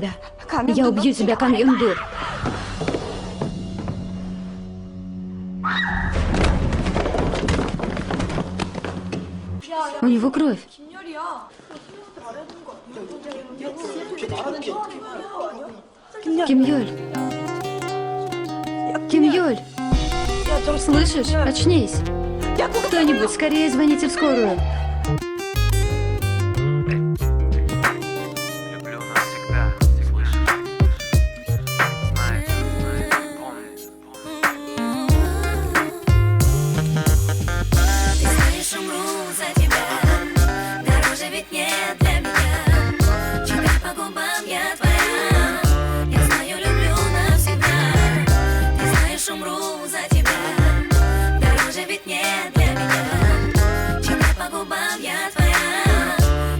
Да. Я убью тебя, Кан Юнду. У него кровь. Ким Юль. Ким Юль. Слышишь? Очнись. Кто-нибудь, скорее звоните в скорую. Люблю навсегда, слышишь? Знает, помнит. Ты знаешь, умру за тебя. Дороже ведь нет для меня. Читай по губам, я твоя. Я знаю, люблю навсегда. Ты знаешь, умру за тебя. Дороже ведь нет для меня. Читай по губам, я твоя.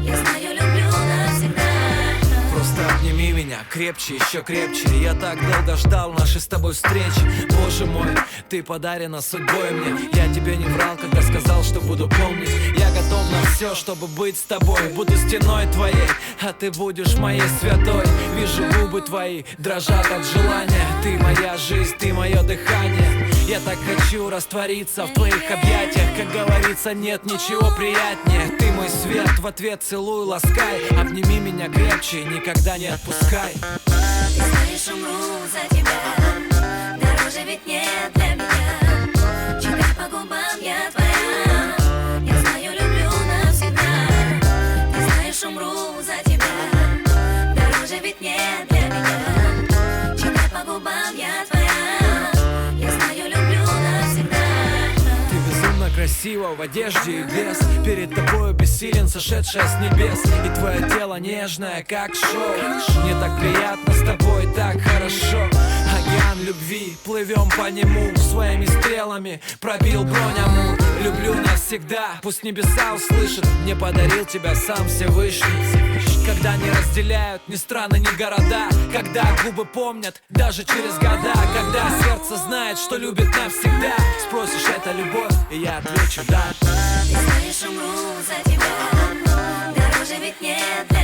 Я знаю, люблю навсегда. Просто обними меня крепче, еще крепче. Я так долго ждал нашей с тобой встречи. Боже мой, ты подарена судьбой мне. Я тебе не врал, когда сказал, что буду помнить. Я готов на все, чтобы быть с тобой. Буду стеной твоей, а ты будешь моей святой. Вижу, губы твои дрожат от желания. Ты моя жизнь, ты мое дыхание. Я так хочу раствориться в твоих объятиях. Как говорится, нет ничего приятнее. Ты мой свет, в ответ целуй, ласкай. Обними меня крепче и никогда не отпускай. Ты знаешь, умру за тебя. Дороже ведь нет для меня. Читай по губам, я твоя. Я знаю, люблю навсегда. Ты знаешь, умру за тебя. Дороже ведь нет для меня. Читай по губам, я твоя. Я знаю, люблю навсегда. Ты безумно красива в одежде и без. Перед тобою бессилен, сошедшая с небес. И твое тело нежное, как шоу. Мне так приятно с тобой, так хорошо. Океан любви, плывем по нему. Своими стрелами пробил бронь Амур. Люблю навсегда, пусть небеса услышат. Мне подарил тебя сам Всевышний. Когда не разделяют ни страны, ни города. Когда губы помнят, даже через года. Когда сердце знает, что любит навсегда. Спросишь, это любовь, и я отвечу да. Ты знаешь, умру за тебя. Дороже ведь нет для